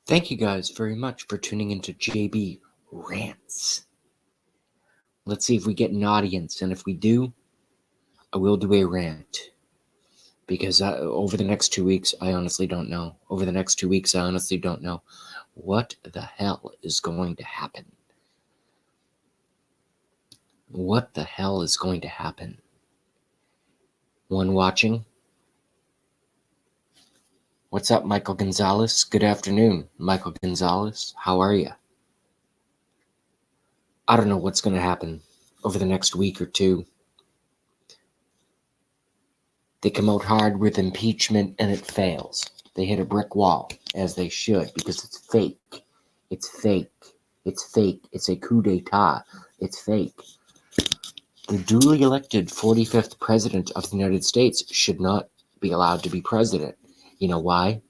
Thank you guys very much for tuning into JB Rants. Let's see if we get an audience, and if we do, I will do a rant. Because over the next 2 weeks, I honestly don't know. What the hell is going to happen? What the hell is going to happen? One watching? What's up, Michael Gonzalez? Good afternoon, Michael Gonzalez. How are you? I don't know what's going to happen over the next week or two. They come out hard with impeachment and it fails. They hit a brick wall, as they should, because it's fake. It's fake. It's fake. It's a coup d'etat. It's fake. The duly elected 45th president of the United States should not be allowed to be president. You know why?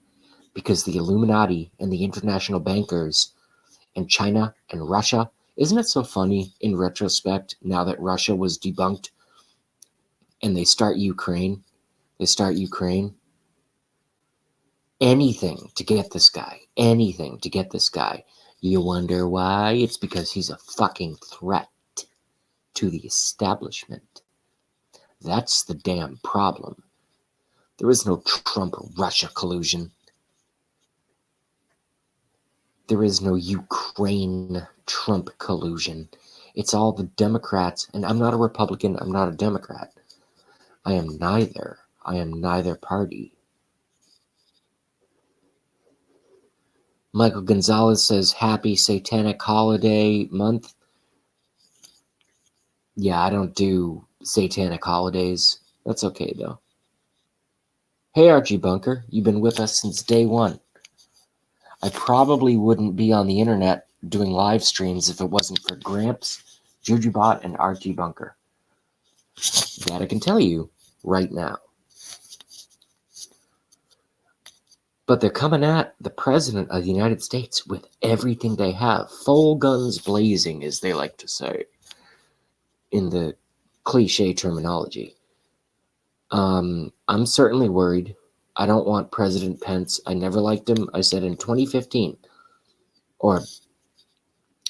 Because the Illuminati and the international bankers and China and Russia, isn't it so funny in retrospect now that Russia was debunked and they start Ukraine? Anything to get this guy. You wonder why? It's because he's a fucking threat to the establishment. That's the damn problem. There is no Trump-Russia collusion. There is no Ukraine-Trump collusion. It's all the Democrats, and I'm not a Republican, I'm not a Democrat. I am neither party. Michael Gonzalez says, happy satanic holiday month. Yeah, I don't do satanic holidays. That's okay, though. Hey, Archie Bunker, you've been with us since day one. I probably wouldn't be on the internet doing live streams if it wasn't for Gramps, Jujubot, and Archie Bunker. That I can tell you right now. But they're coming at the President of the United States with everything they have. Full guns blazing, as they like to say, in the cliche terminology. I'm certainly worried. I don't want President Pence. I never liked him. I said in 2015, or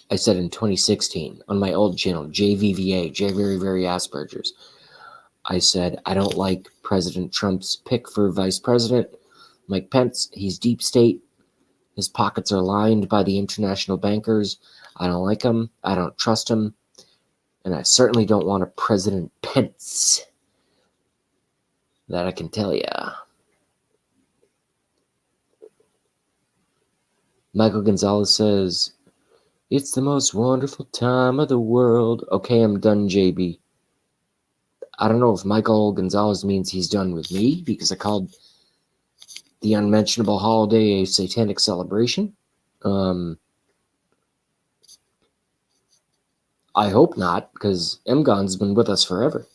I said in 2016 on my old channel, JVVA, J Very Very Asperger's. I said, I don't like President Trump's pick for vice president. Mike Pence, he's deep state. His pockets are lined by the international bankers. I don't like him. I don't trust him. And I certainly don't want a President Pence. That I can tell ya. Michael Gonzalez says, it's the most wonderful time of the world. Okay, I'm done, JB. I don't know if Michael Gonzalez means he's done with me because I called the unmentionable holiday a satanic celebration. I hope not, because MGon's been with us forever.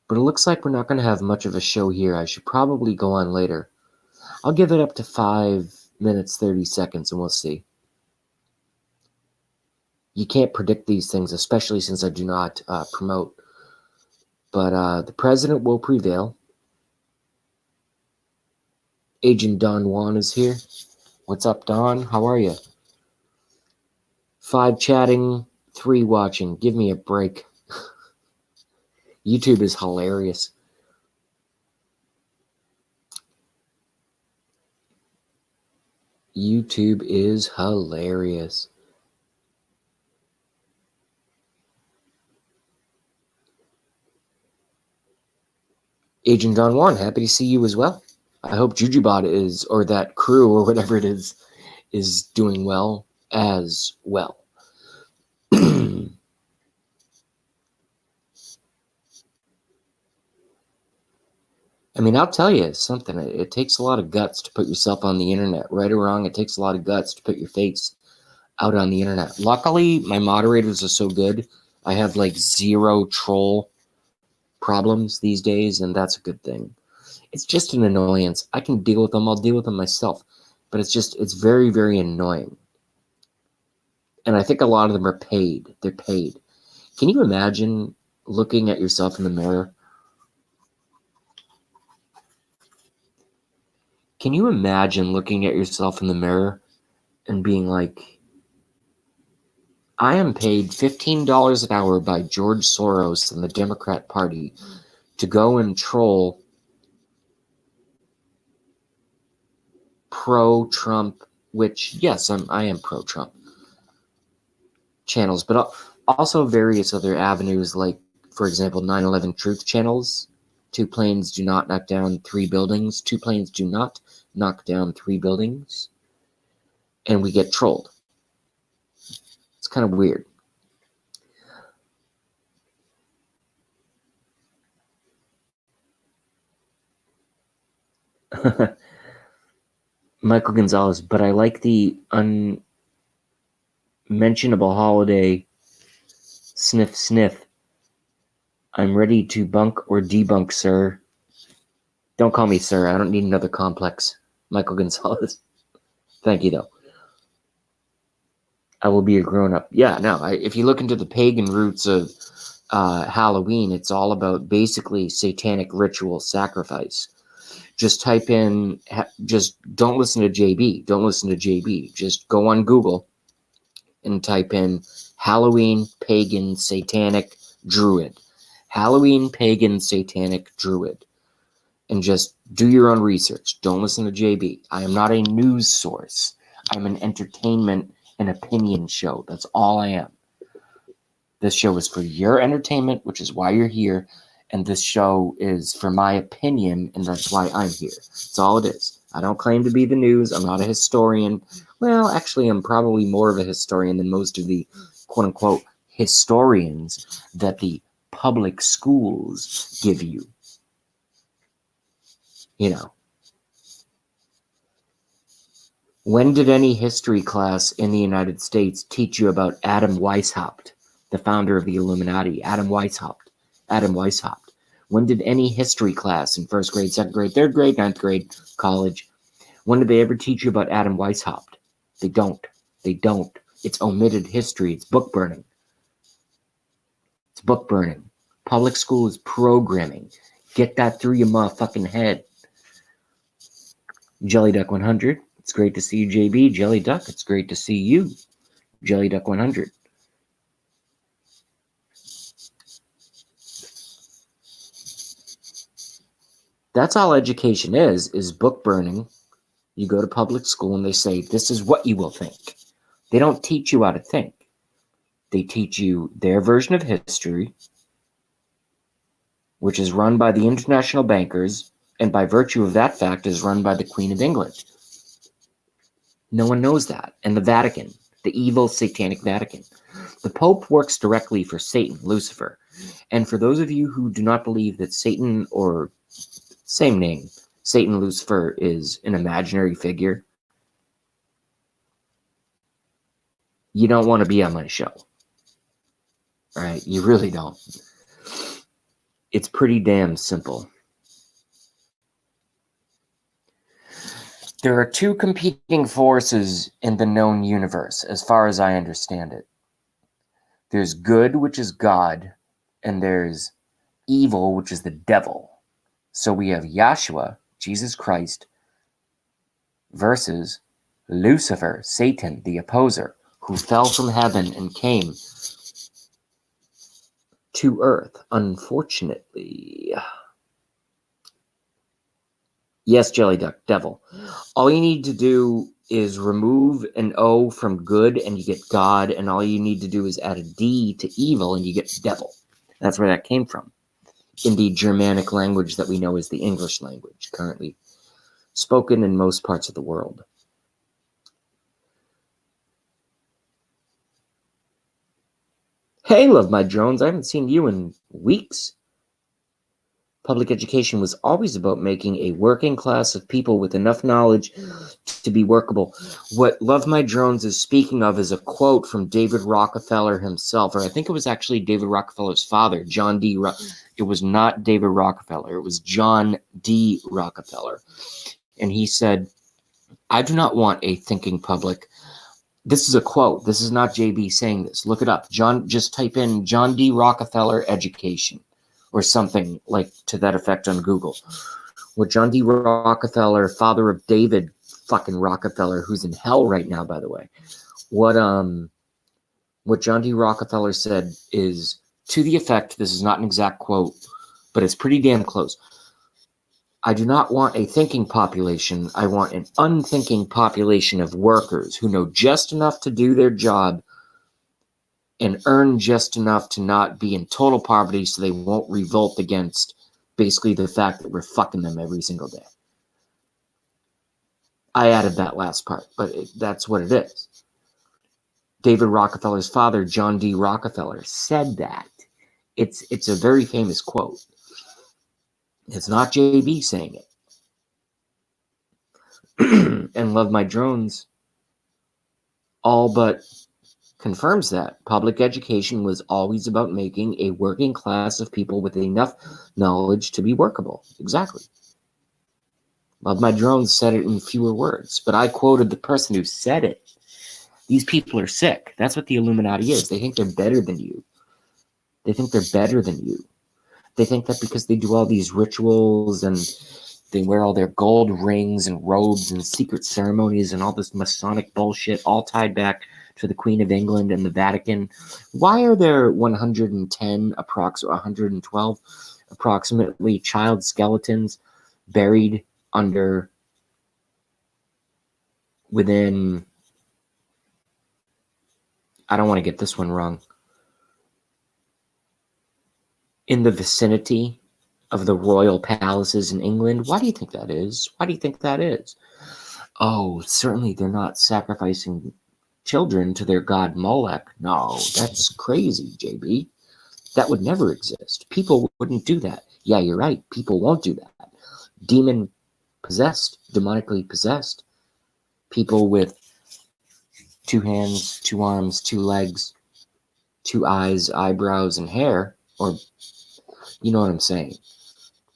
But it looks like we're not going to have much of a show here. I should probably go on later. I'll give it up to 5 minutes, 30 seconds, and we'll see. You can't predict these things, especially since I do not promote. But the president will prevail. Agent Don Juan is here. What's up, Don? How are you? 5 chatting, 3 watching. Give me a break. YouTube is hilarious. YouTube is hilarious. Agent Don Juan, happy to see you as well. I hope Jujubot is, or that crew, or whatever it is doing well as well. I mean, I'll tell you something. It takes a lot of guts to put yourself on the internet. Right or wrong, it takes a lot of guts to put your face out on the internet. Luckily, my moderators are so good. I have like 0 troll problems these days, and that's a good thing. It's just an annoyance. I can deal with them. I'll deal with them myself. But it's very, very annoying. And I think a lot of them are paid. They're paid. Can you imagine looking at yourself in the mirror Can you imagine looking at yourself in the mirror and being like, I am paid $15 an hour by George Soros and the Democrat Party to go and troll pro-Trump, which, yes, I am pro-Trump channels, but also various other avenues like, for example, 9/11 Truth channels. 2 planes do not knock down 3 buildings. 2 planes do not knock down 3 buildings. And we get trolled. It's kind of weird. Michael Gonzalez, but I like the unmentionable holiday sniff sniff. I'm ready to bunk or debunk, sir. Don't call me sir. I don't need another complex. Michael Gonzalez. Thank you, though. I will be a grown-up. Yeah, no, if you look into the pagan roots of Halloween, it's all about basically satanic ritual sacrifice. Just type in, just don't listen to JB. Don't listen to JB. Just go on Google and type in Halloween, pagan, satanic, druid. Halloween, pagan, satanic, druid. And just do your own research. Don't listen to JB. I am not a news source. I'm an entertainment and opinion show. That's all I am. This show is for your entertainment, which is why you're here. And this show is for my opinion, and that's why I'm here. That's all it is. I don't claim to be the news. I'm not a historian. Well, actually, I'm probably more of a historian than most of the quote-unquote historians that the public schools give you. You know. When did any history class in the United States teach you about Adam Weishaupt, the founder of the Illuminati? Adam Weishaupt. When did any history class in 1st grade, 2nd grade, 3rd grade, 9th grade, college, when did they ever teach you about Adam Weishaupt? They don't. They don't. It's omitted history. It's book burning. It's book burning. Public school is programming. Get that through your motherfucking head. Jelly Duck 100. It's great to see you, JB. Jelly Duck, it's great to see you. Jelly Duck 100. That's all education is book burning. You go to public school and they say, this is what you will think. They don't teach you how to think. They teach you their version of history, which is run by the international bankers, and by virtue of that fact is run by the Queen of England. No one knows that. And the Vatican, the evil satanic Vatican. The Pope works directly for Satan, Lucifer. And for those of you who do not believe that Satan, or same name, Satan, Lucifer, is an imaginary figure, you don't want to be on my show. All right? You really don't. It's pretty damn simple. There are 2 competing forces in the known universe, as far as I understand it. There's good, which is God, and there's evil, which is the devil. So we have Yahshua, Jesus Christ, versus Lucifer, Satan, the opposer, who fell from heaven and came to earth, unfortunately. Yes, Jelly Duck, devil. All you need to do is remove an O from good and you get God, and all you need to do is add a D to evil and you get devil. That's where that came from. In the Germanic language that we know as the English language, currently spoken in most parts of the world. Hey, Love My Drones, I haven't seen you in weeks. Public education was always about making a working class of people with enough knowledge to be workable. What Love My Drones is speaking of is a quote from David Rockefeller himself, or I think it was actually David Rockefeller's father, John D. It was not David Rockefeller. It was John D. Rockefeller. And he said, I do not want a thinking public. This is a quote. This is not JB saying this. Look it up. Just type in John D. Rockefeller education or something like to that effect on Google. What John D. Rockefeller, father of David fucking Rockefeller, who's in hell right now, by the way. What John D. Rockefeller said is to the effect, this is not an exact quote, but it's pretty damn close. I do not want a thinking population. I want an unthinking population of workers who know just enough to do their job and earn just enough to not be in total poverty so they won't revolt against basically the fact that we're fucking them every single day. I added that last part, but that's what it is. David Rockefeller's father, John D. Rockefeller, said that. It's a very famous quote. It's not JB saying it. And Love My Drones all but confirms that. Public education was always about making a working class of people with enough knowledge to be workable. Exactly. Love My Drones said it in fewer words, but I quoted the person who said it. These people are sick. That's what the Illuminati is. They think they're better than you. They think they're better than you. They think that because they do all these rituals and they wear all their gold rings and robes and secret ceremonies and all this Masonic bullshit, all tied back to the Queen of England and the Vatican. Why are there 112 approximately child skeletons buried within, I don't want to get this one wrong, in the vicinity of the royal palaces in England? Why do you think that is? Why do you think that is? Oh, certainly they're not sacrificing children to their god Molech. No, that's crazy, JB. That would never exist. People wouldn't do that. Yeah, you're right. People won't do that. Demon possessed, demonically possessed people with 2 hands, 2 arms, 2 legs, 2 eyes, eyebrows, and hair, or you know what I'm saying.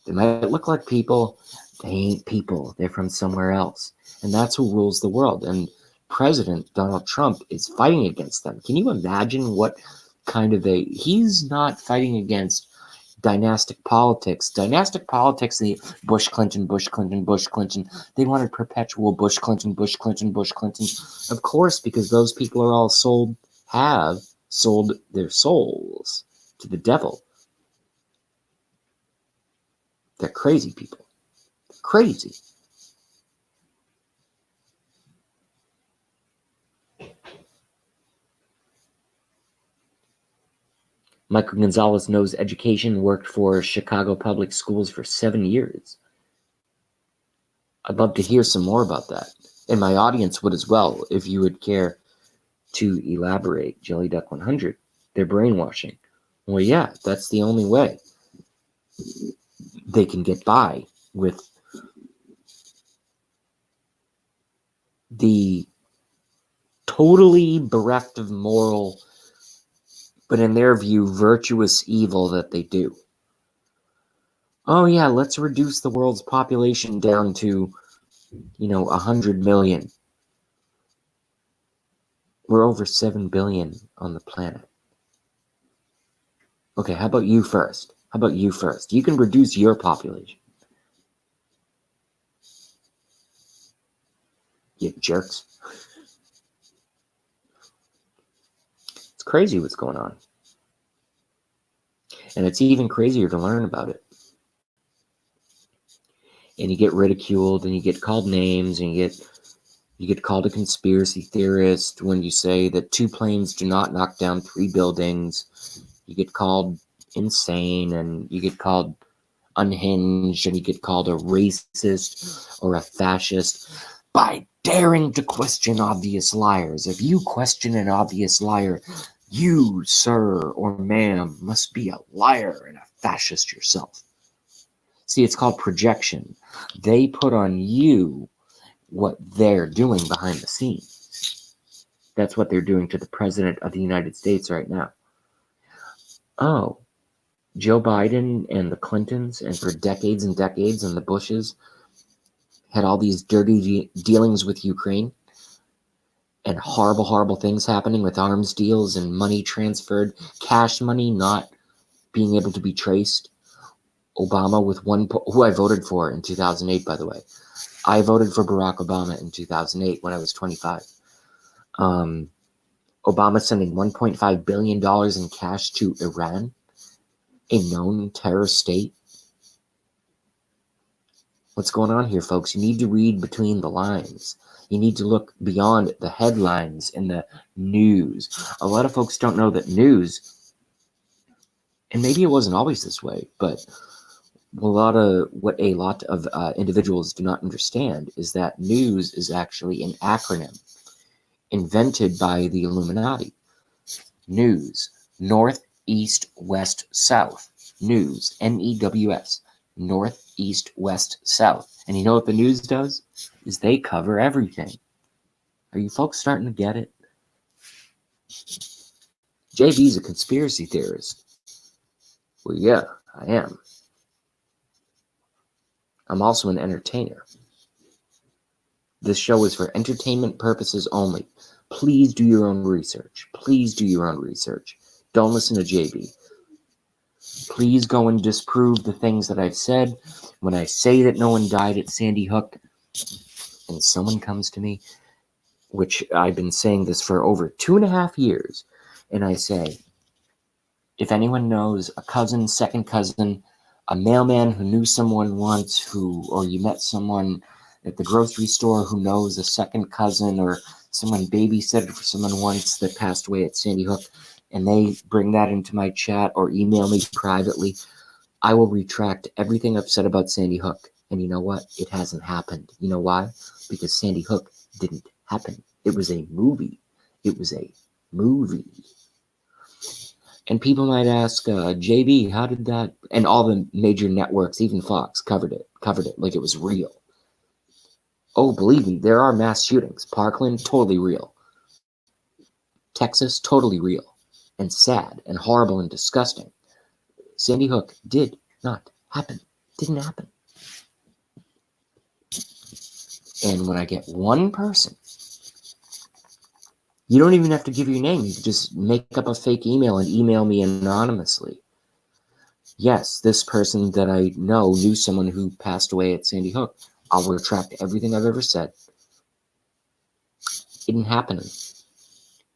They might look like people. They ain't people. They're from somewhere else. And that's who rules the world. And President Donald Trump is fighting against them. Can you imagine what kind of he's not fighting against dynastic politics. Dynastic politics, the Bush Clinton, Bush Clinton, Bush Clinton. They wanted perpetual Bush Clinton, Bush Clinton, Bush Clinton. Of course, because those people are all have sold their souls to the devil. They're crazy people. They're crazy. Michael Gonzalez knows education, worked for Chicago Public Schools for 7 years. I'd love to hear some more about that. And my audience would as well, if you would care to elaborate. Jelly Duck 100. They're brainwashing. Well, yeah, that's the only way they can get by with the totally bereft of moral, but in their view, virtuous evil that they do. Oh yeah, let's reduce the world's population down to, 100 million. We're over 7 billion on the planet. Okay, how about you first? You can reduce your population. You jerks. It's crazy what's going on. And it's even crazier to learn about it. And you get ridiculed and you get called names and you get called a conspiracy theorist when you say that 2 planes do not knock down 3 buildings. You get called insane and you get called unhinged and you get called a racist or a fascist by daring to question obvious liars. If you question an obvious liar, you, sir or ma'am, must be a liar and a fascist yourself. See, it's called projection. They put on you what they're doing behind the scenes. That's what they're doing to the President of the United States right now. Oh, Joe Biden and the Clintons, and for decades and decades, and the Bushes had all these dirty dealings with Ukraine and horrible, horrible things happening with arms deals and money transferred, cash money not being able to be traced. Obama with who I voted for in 2008, by the way. I voted for Barack Obama in 2008 when I was 25. Obama sending $1.5 billion in cash to Iran, a known terror state. What's going on here, folks? You need to read between the lines. You need to look beyond the headlines and the news. A lot of folks don't know that news, and maybe it wasn't always this way, but what a lot of individuals do not understand is that news is actually an acronym invented by the Illuminati. News, North, East, West, South. News, News, North, East, West, South. And you know what the news does? Is they cover everything. Are you folks starting to get it? JB's a conspiracy theorist. Well, yeah, I am. I'm also an entertainer. This show is for entertainment purposes only. Please do your own research. Please do your own research. Don't listen to JB. Please go and disprove the things that I've said. When I say that no one died at Sandy Hook, and someone comes to me, which I've been saying this for over 2.5 years, and I say, if anyone knows a cousin, second cousin, a mailman who knew someone once, or you met someone at the grocery store who knows a second cousin, or someone babysitted for someone once that passed away at Sandy Hook, and they bring that into my chat or email me privately, I will retract everything I've said about Sandy Hook. And you know what? It hasn't happened. You know why? Because Sandy Hook didn't happen. It was a movie. It was a movie. And people might ask, JB, how did that? And all the major networks, even Fox, covered it like it was real. Oh, believe me, there are mass shootings. Parkland, totally real. Texas, totally real. And sad and horrible and disgusting. Sandy Hook did not happen. Didn't happen. And when I get one person, you don't even have to give your name. You can just make up a fake email and email me anonymously. Yes, this person that I know knew someone who passed away at Sandy Hook. I'll retract everything I've ever said. It didn't happen.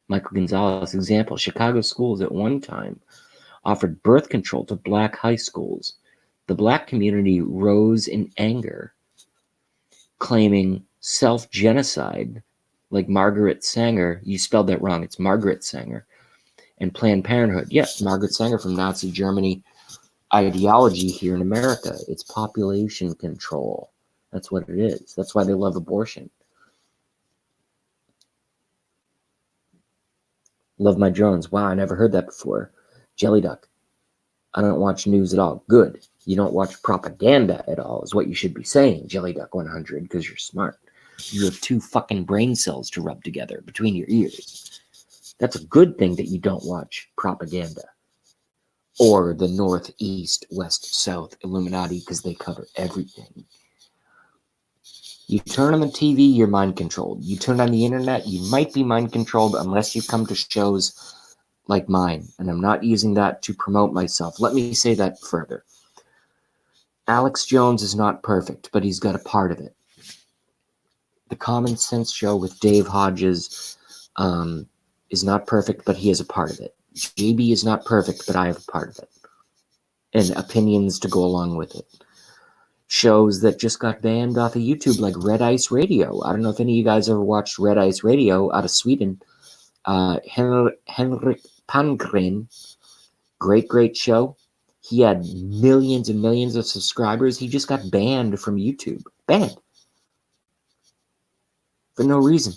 Michael Gonzalez, example, Chicago schools at one time offered birth control to black high schools. The black community rose in anger, claiming self-genocide, like Margaret Sanger. You spelled that wrong. It's Margaret Sanger. And Planned Parenthood. Yes, Margaret Sanger from Nazi Germany ideology here in America. It's population control. That's what it is. That's why they love abortion. Love My Drones. Wow, I never heard that before. Jelly Duck. I don't watch news at all. Good. You don't watch propaganda at all, is what you should be saying, Jelly Duck 100, because you're smart. You have 2 fucking brain cells to rub together between your ears. That's a good thing that you don't watch propaganda. Or the North, East, West, South Illuminati, because they cover everything. You turn on the TV, you're mind controlled. You turn on the internet, you might be mind controlled unless you come to shows like mine. And I'm not using that to promote myself. Let me say that further. Alex Jones is not perfect, but he's got a part of it. The Common Sense Show with Dave Hodges is not perfect, but he has a part of it. JB is not perfect, but I have a part of it. And opinions to go along with it. Shows that just got banned off of YouTube, like Red Ice Radio. I don't know if any of you guys ever watched Red Ice Radio out of Sweden. Henrik Palmgren, great show. He had millions and millions of subscribers. He just got banned from YouTube. Banned. For no reason.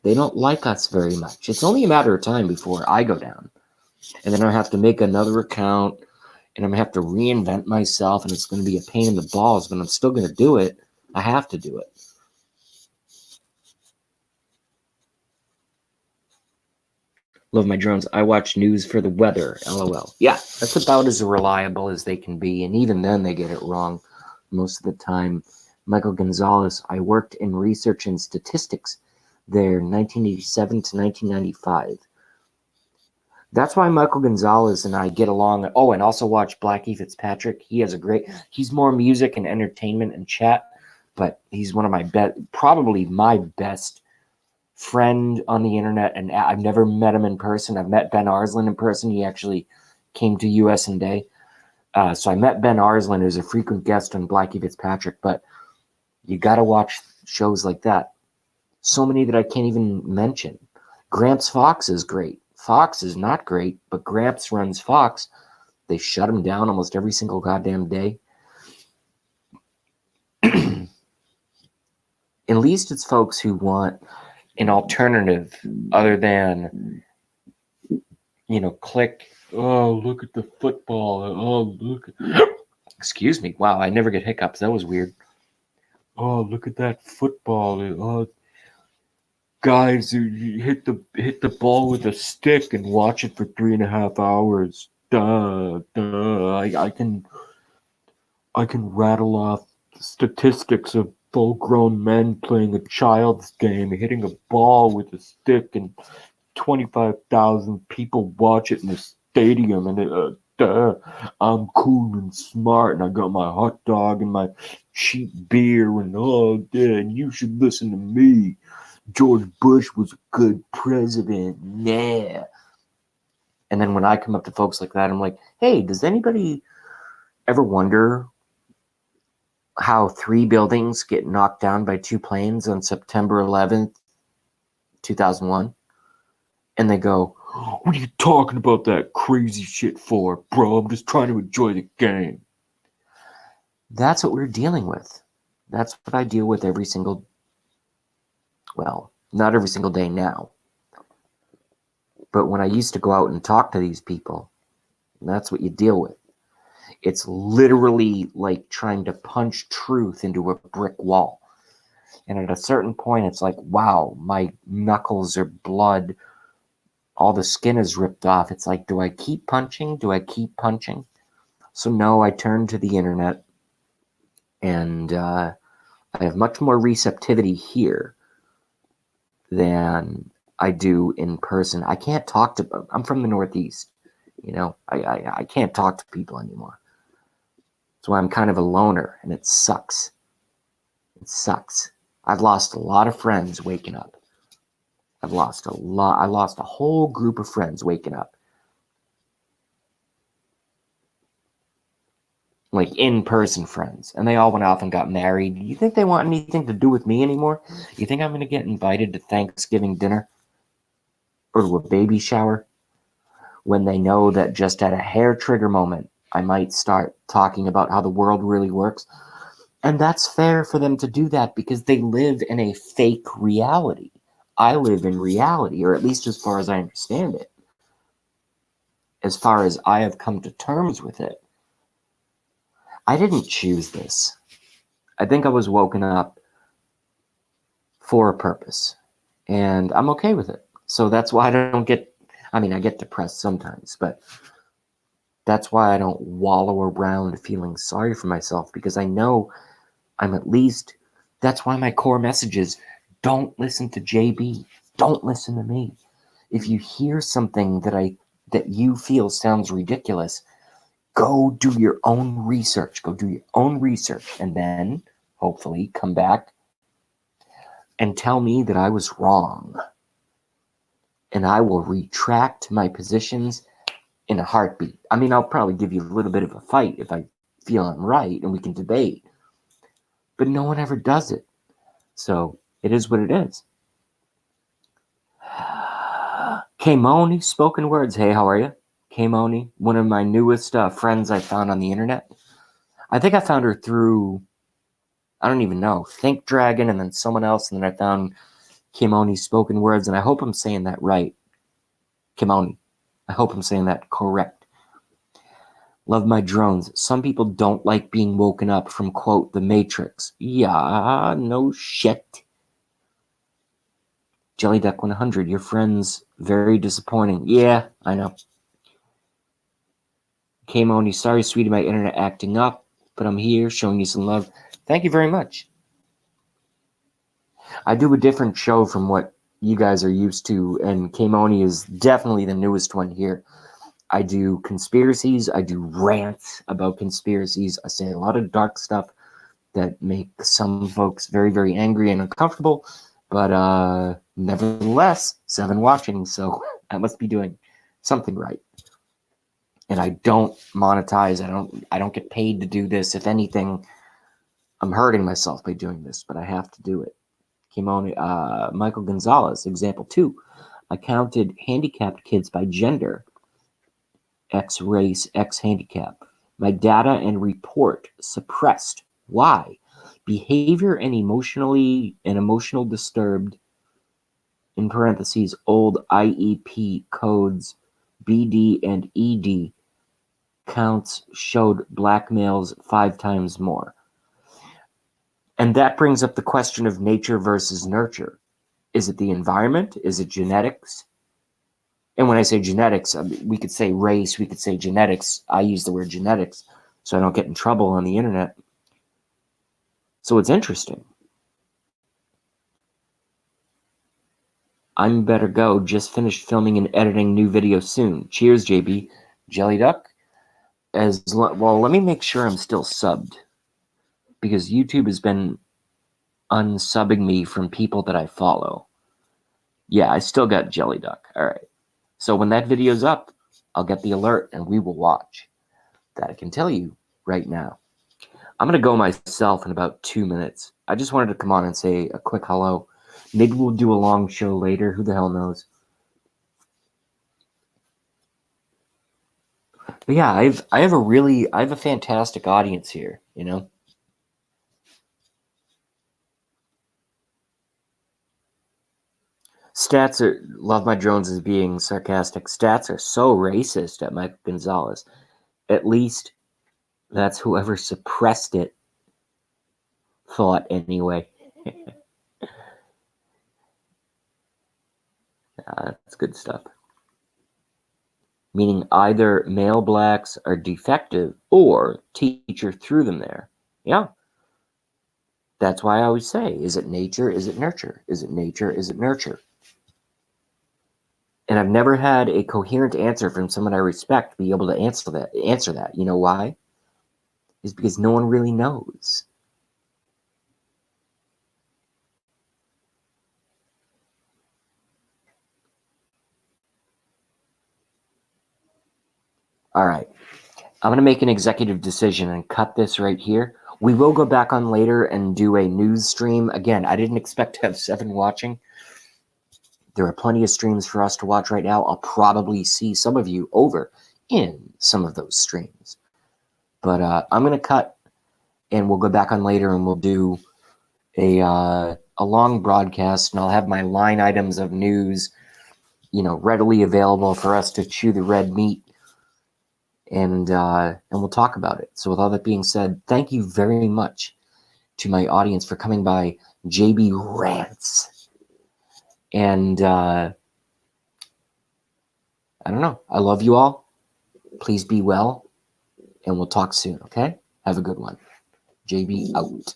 They don't like us very much. It's only a matter of time before I go down. And then I have to make another account. And I'm going to have to reinvent myself, and it's going to be a pain in the balls, but I'm still going to do it. I have to do it. Love My Drones. I watch news for the weather, LOL. Yeah, that's about as reliable as they can be, and even then they get it wrong most of the time. Michael Gonzalez, I worked in research and statistics there 1987 to 1995. That's why Michael Gonzalez and I get along. Oh, and also watch Blackie Fitzpatrick. He's more music and entertainment and chat, but he's one of my probably my best friend on the internet. And I've never met him in person. I've met Ben Arslan in person. He actually came to US and Day. So I met Ben Arslan, who's a frequent guest on Blackie Fitzpatrick, but you got to watch shows like that. So many that I can't even mention. Gramps Fox is great. Fox is not great, but Gramps runs Fox. They shut him down almost every single goddamn day. At least it's folks who want an alternative other than, click. Oh, look at the football. Oh, look. Excuse me. Wow, I never get hiccups. That was weird. Oh, look at that football. Oh, guys, you hit the ball with a stick and watch it for 3.5 hours. Duh. I can rattle off statistics of full-grown men playing a child's game, hitting a ball with a stick, and 25,000 people watch it in the stadium, and I'm cool and smart, and I got my hot dog and my cheap beer, and and you should listen to me. George Bush was a good president. Yeah. And then when I come up to folks like that, I'm like, hey, does anybody ever wonder how 3 buildings get knocked down by 2 planes on September 11th, 2001? And they go, what are you talking about that crazy shit for, bro? I'm just trying to enjoy the game. That's what we're dealing with. That's what I deal with every single, well, not every single day now. But when I used to go out and talk to these people, that's what you deal with. It's literally like trying to punch truth into a brick wall. And at a certain point, it's like, wow, my knuckles are blood. All the skin is ripped off. It's like, do I keep punching? Do I keep punching? So no, I turn to the internet, and I have much more receptivity here than I do in person. I can't talk to, I'm from the Northeast, I can't talk to people anymore. That's why I'm kind of a loner, and it sucks. It sucks. I've lost a lot of friends waking up. I lost a whole group of friends waking up. Like in-person friends. And they all went off and got married. You think they want anything to do with me anymore? You think I'm going to get invited to Thanksgiving dinner? Or to a baby shower? When they know that just at a hair trigger moment, I might start talking about how the world really works. And that's fair for them to do that because they live in a fake reality. I live in reality, or at least as far as I understand it. As far as I have come to terms with it. I didn't choose this. I think I was woken up for a purpose. And I'm okay with it. So that's why I don't get, I get depressed sometimes, but that's why I don't wallow around feeling sorry for myself, because I know I'm at least, that's why my core message is, don't listen to JB. Don't listen to me. If you hear something that you feel sounds ridiculous, go do your own research. Go do your own research, and then hopefully come back and tell me that I was wrong. And I will retract my positions in a heartbeat. I'll probably give you a little bit of a fight if I feel I'm right, and we can debate. But no one ever does it. So it is what it is. K-Moni, Spoken Words. Hey, how are you? K-Moni, one of my newest friends I found on the internet. I think I found her through, I don't even know, Think Dragon, and then someone else, and then I found K-Moni Spoken Words, and I hope I'm saying that right. K-Moni. I hope I'm saying that correct. Love my drones. Some people don't like being woken up from, quote, the Matrix. Yeah, no shit. Jelly Duck 100, your friend's very disappointing. Yeah, I know. K-Moni, sorry, sweetie, my internet acting up, but I'm here showing you some love. Thank you very much. I do a different show from what you guys are used to, and Kamoni is definitely the newest one here. I do conspiracies. I do rants about conspiracies. I say a lot of dark stuff that make some folks very, very angry and uncomfortable. But nevertheless, 7 watching, so I must be doing something right. And I don't monetize. I don't get paid to do this. If anything, I'm hurting myself by doing this, but I have to do it. Michael Gonzalez, example 2. I counted handicapped kids by gender, X race, X handicap. My data and report suppressed. Why? Behavior and emotional disturbed, in parentheses, old IEP codes, BD and ED counts showed black males 5 times more. And that brings up the question of nature versus nurture. Is it the environment? Is it genetics? And when I say genetics, we could say race, we could say genetics. I use the word genetics so I don't get in trouble on the internet. So it's interesting. I'm better go. Just finished filming and editing new video soon. Cheers, JB. Jelly Duck? Well, let me make sure I'm still subbed, because YouTube has been unsubbing me from people that I follow. Yeah, I still got Jelly Duck. All right. So when that video's up, I'll get the alert and we will watch. That I can tell you right now. I'm going to go myself in about 2 minutes. I just wanted to come on and say a quick hello. Maybe we'll do a long show later. Who the hell knows? But yeah, I have a fantastic audience here, you know? Love my drones as being sarcastic. Stats are so racist at Mike Gonzalez. At least that's whoever suppressed it thought anyway. That's good stuff. Meaning either male blacks are defective or teacher threw them there. Yeah. That's why I always say, is it nature? Is it nurture? Is it nature? Is it nurture? And I've never had a coherent answer from someone I respect be able to answer that. You know why? Is because no one really knows. All right. I'm going to make an executive decision and cut this right here. We will go back on later and do a news stream. Again, I didn't expect to have 7 watching. There are plenty of streams for us to watch right now. I'll probably see some of you over in some of those streams. But I'm going to cut, and we'll go back on later, and we'll do a long broadcast, and I'll have my line items of news, readily available for us to chew the red meat, and we'll talk about it. So with all that being said, thank you very much to my audience for coming by JB Rants. And I don't know. I love you all. Please be well, and we'll talk soon, okay? Have a good one. JB out.